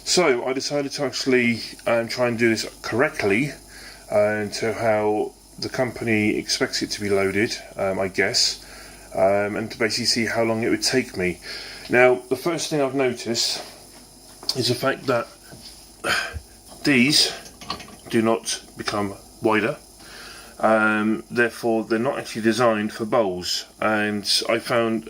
So I decided to actually try and do this correctly, to how the company expects it to be loaded, I guess, and to basically see how long it would take me. Now, the first thing I've noticed is the fact that these do not become wider. Therefore, they're not actually designed for bowls, and I found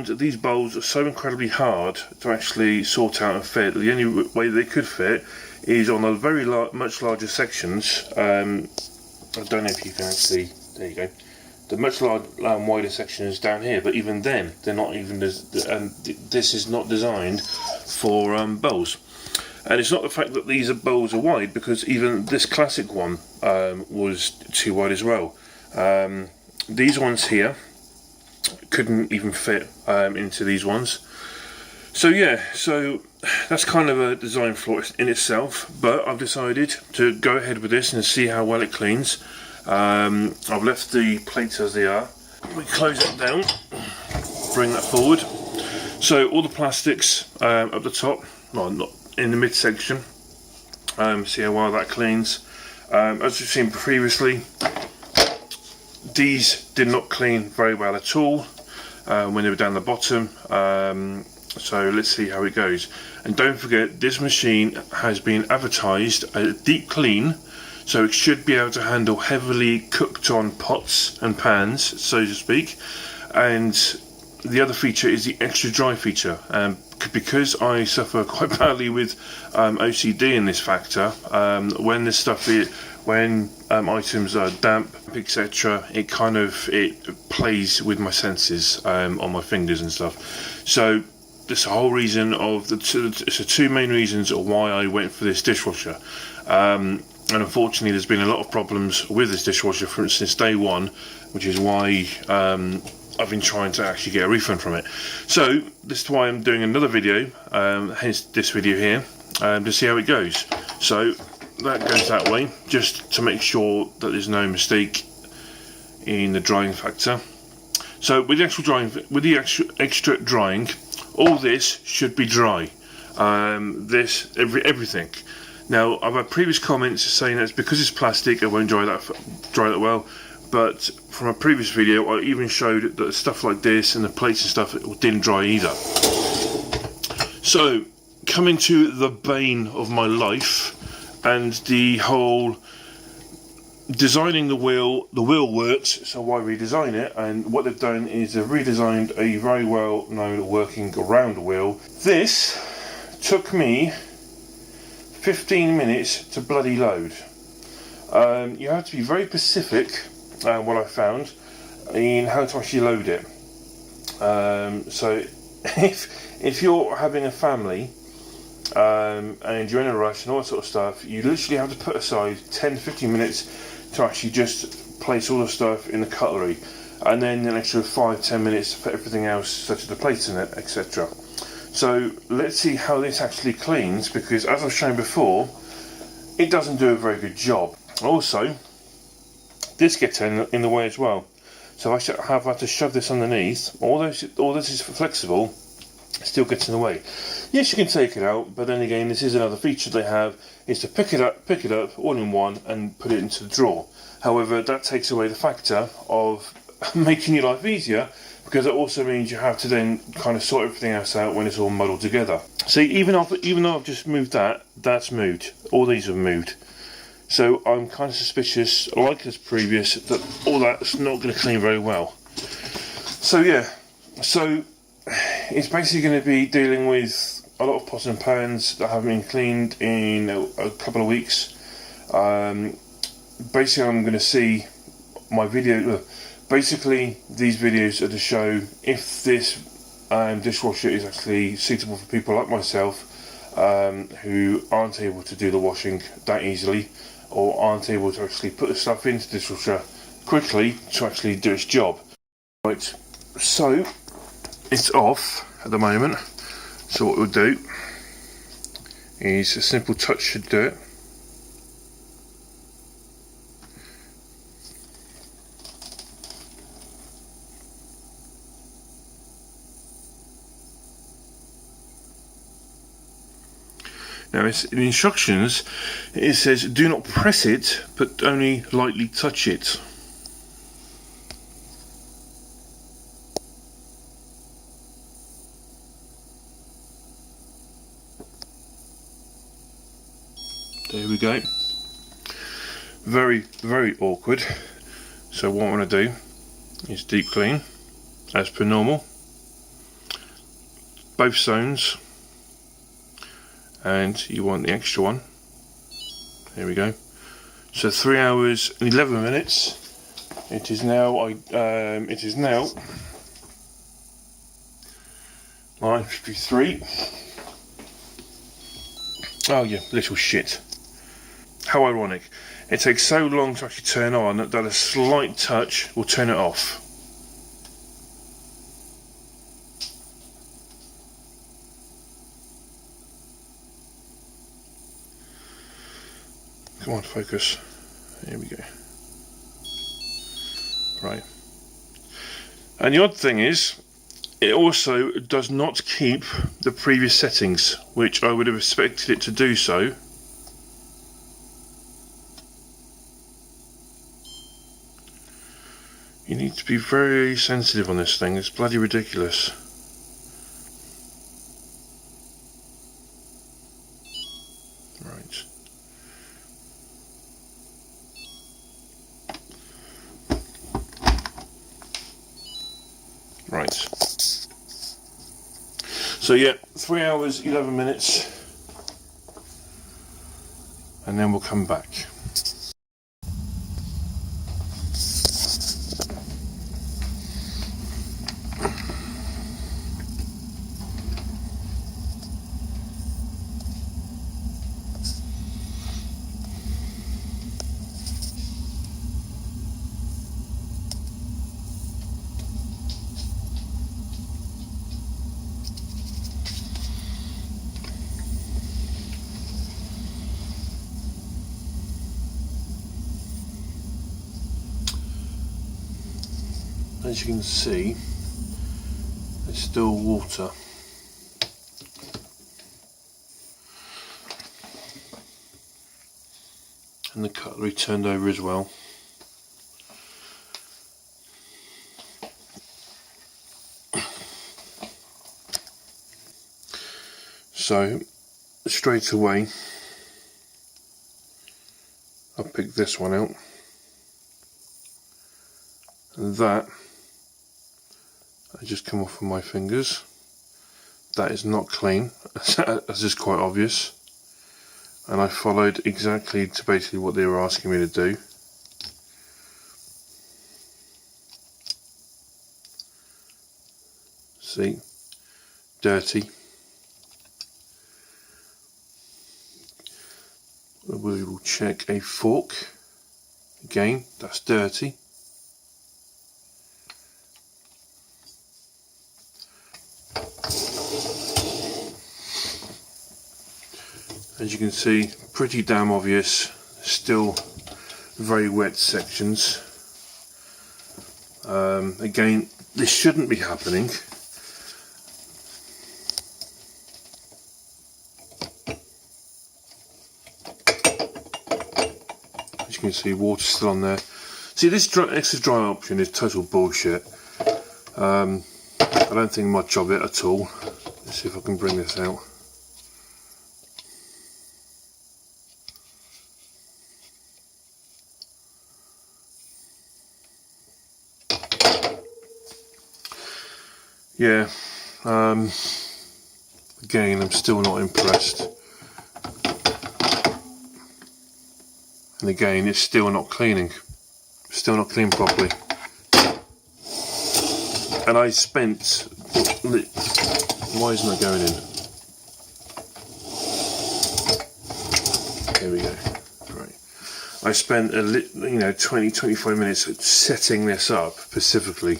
these bowls are so incredibly hard to actually sort out and fit. The only way they could fit is on the very much larger sections. I don't know if you can actually. There you go. The much wider sections down here, but even then, they're not even. This is not designed for bowls. And it's not the fact that these bowls are wide, because even this classic one was too wide as well. These ones here couldn't even fit into these ones. So yeah, so that's kind of a design flaw in itself, but I've decided to go ahead with this and see how well it cleans. I've left the plates as they are. We close it down, bring that forward. So all the plastics at the top, well, not in the midsection, see how well that cleans. As you've seen previously, these did not clean very well at all when they were down the bottom. So let's see how it goes. And don't forget, this machine has been advertised as deep clean, so it should be able to handle heavily cooked on pots and pans, so to speak. And the other feature is the extra dry feature. Because I suffer quite badly with OCD in this factor, when this stuff when items are damp, etc., it plays with my senses on my fingers and stuff. So this whole reason of the two main reasons of why I went for this dishwasher. And unfortunately, there's been a lot of problems with this dishwasher since day one, which is why I've been trying to actually get a refund from it. So this is why I'm doing another video, hence this video here, to see how it goes. So that goes that way, just to make sure that there's no mistake in the drying factor. So with the extra drying, all this should be dry. Everything. Now, I've had previous comments saying that it's because it's plastic, it won't dry that well. But from a previous video, I even showed that stuff like this and the plates and stuff, it didn't dry either. So, coming to the bane of my life, and the whole designing the wheel works, so why redesign it? And what they've done is they've redesigned a very well known working round wheel. This took me 15 minutes to bloody load. You have to be very specific, what I found, in how to actually load it. So if you're having a family and you're in a rush and all that sort of stuff, you literally have to put aside 10-15 minutes to actually just place all the stuff in the cutlery, and then an extra 5-10 minutes to put everything else, such as the plates in it, etc. So let's see how this actually cleans, because as I've shown before, it doesn't do a very good job. Also, this gets in the way as well. So I have had to shove this underneath. Although this is flexible, it still gets in the way. Yes, you can take it out, but then again, this is another feature they have, is to pick it up all in one and put it into the drawer. However, that takes away the factor of making your life easier, because it also means you have to then kind of sort everything else out when it's all muddled together. See, even though I've just moved that's moved. All these have moved. So I'm kind of suspicious, like as previous, that all that's not going to clean very well. So yeah, so it's basically going to be dealing with a lot of pots and pans that haven't been cleaned in a couple of weeks. Basically, I'm going to see my video. Basically, these videos are to show if this dishwasher is actually suitable for people like myself, who aren't able to do the washing that easily, or aren't able to actually put the stuff into the dishwasher quickly to actually do its job. Right, so it's off at the moment. So what we'll do is a simple touch should do it. Now, in the instructions, it says do not press it, but only lightly touch it. There we go. Very, very awkward. So what I'm going to do is deep clean, as per normal, both zones, and you want the extra one. There we go. So 3 hours and 11 minutes. It is now. It is now 9:53. Oh yeah, little shit. How ironic. It takes so long to actually turn on that a slight touch will turn it off. Come on, focus. There we go. Right. And the odd thing is, it also does not keep the previous settings, which I would have expected it to do so. You need to be very sensitive on this thing, it's bloody ridiculous. Right. Right. So yeah, 3 hours, 11 minutes, and then we'll come back. As you can see, there's still water. And the cutlery turned over as well. So, straight away, I'll pick this one out. And that, I just come off with my fingers. That is not clean, as is quite obvious. And I followed exactly to basically what they were asking me to do. See, dirty. We will check a fork. Again, that's dirty. As you can see, pretty damn obvious, still very wet sections. Again, this shouldn't be happening. As you can see, water's still on there. See, this extra dry option is total bullshit. I don't think much of it at all. Let's see if I can bring this out. Yeah, again, I'm still not impressed. And again, it's still not cleaning. Still not cleaned properly. And I spent... Why isn't that going in? There we go. Right. I spent 20-25 minutes setting this up specifically.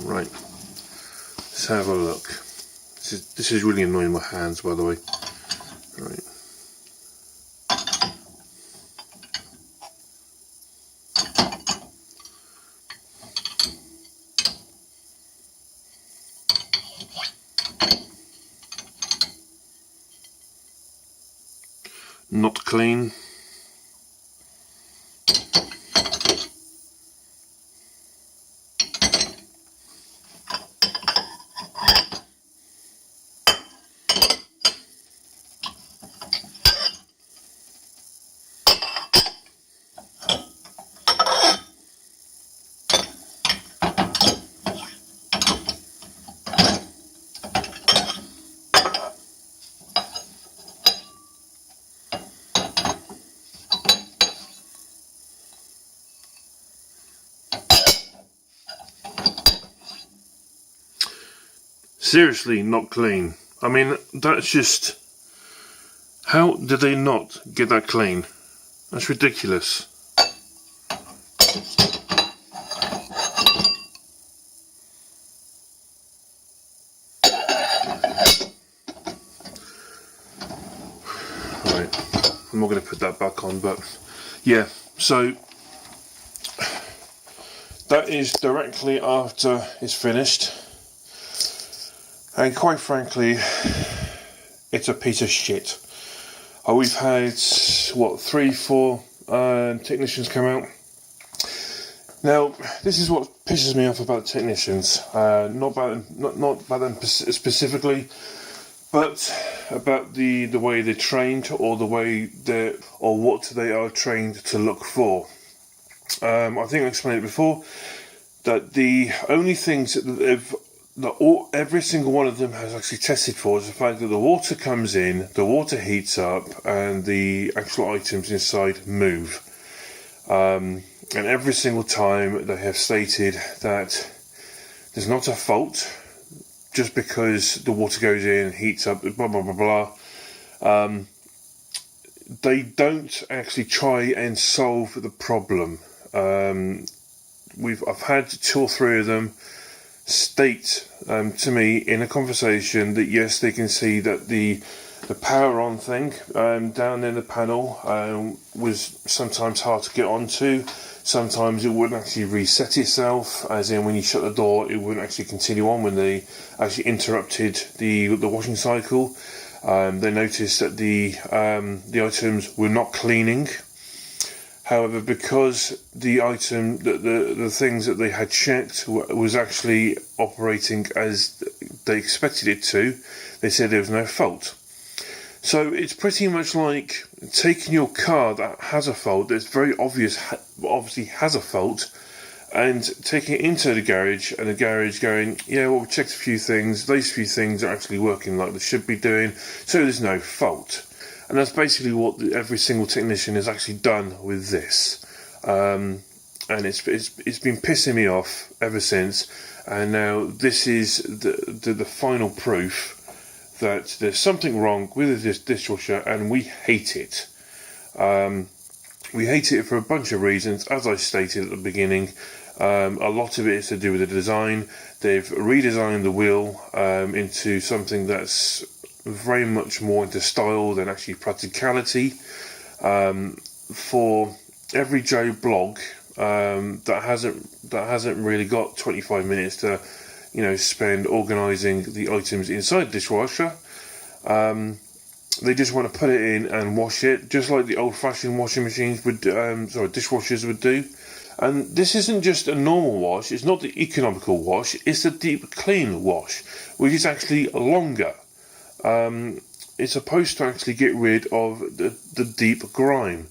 Right, let's have a look. This is really annoying my hands, by the way. Right. not clean. Seriously, not clean. I mean, that's just... How did they not get that clean? That's ridiculous. Right, I'm not going to put that back on, but yeah, so that is directly after it's finished. And quite frankly, it's a piece of shit. We've had, what, 3-4 technicians come out. Now, this is what pisses me off about the technicians. Not about them specifically, but about the way they're trained, or the way or what they are trained to look for. I think I explained it before, that the only things that every single one of them has actually tested for is the fact that the water comes in, the water heats up, and the actual items inside move. And every single time they have stated that there's not a fault just because the water goes in, heats up, blah blah blah blah. They don't actually try and solve the problem. I've had 2 or 3 of them state to me in a conversation that yes, they can see that the power on thing down in the panel was sometimes hard to get onto. Sometimes it wouldn't actually reset itself, as in when you shut the door it wouldn't actually continue on when they actually interrupted the washing cycle. They noticed that the items were not cleaning. However, because the item, the things that they had checked was actually operating as they expected it to, they said there was no fault. So it's pretty much like taking your car that has a fault, that's very obviously has a fault, and taking it into the garage, and the garage going, yeah, well, we checked a few things, those few things are actually working like they should be doing, so there's no fault. And that's basically what every single technician has actually done with this, and it's been pissing me off ever since. And now this is the final proof that there's something wrong with this dishwasher, and we hate it. We hate it for a bunch of reasons, as I stated at the beginning. A lot of it is to do with the design. They've redesigned the wheel into something that's very much more into style than actually practicality. For every Joe blog that hasn't really got 25 minutes to spend organising the items inside the dishwasher, they just want to put it in and wash it, just like the old-fashioned washing machines would, dishwashers would do. And this isn't just a normal wash, it's not the economical wash, it's the deep clean wash, which is actually longer. It's supposed to actually get rid of the deep grime.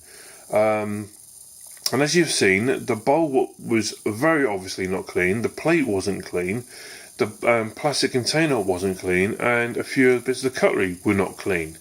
And as you've seen, the bowl was very obviously not clean, the plate wasn't clean, the plastic container wasn't clean, and a few bits of the cutlery were not clean.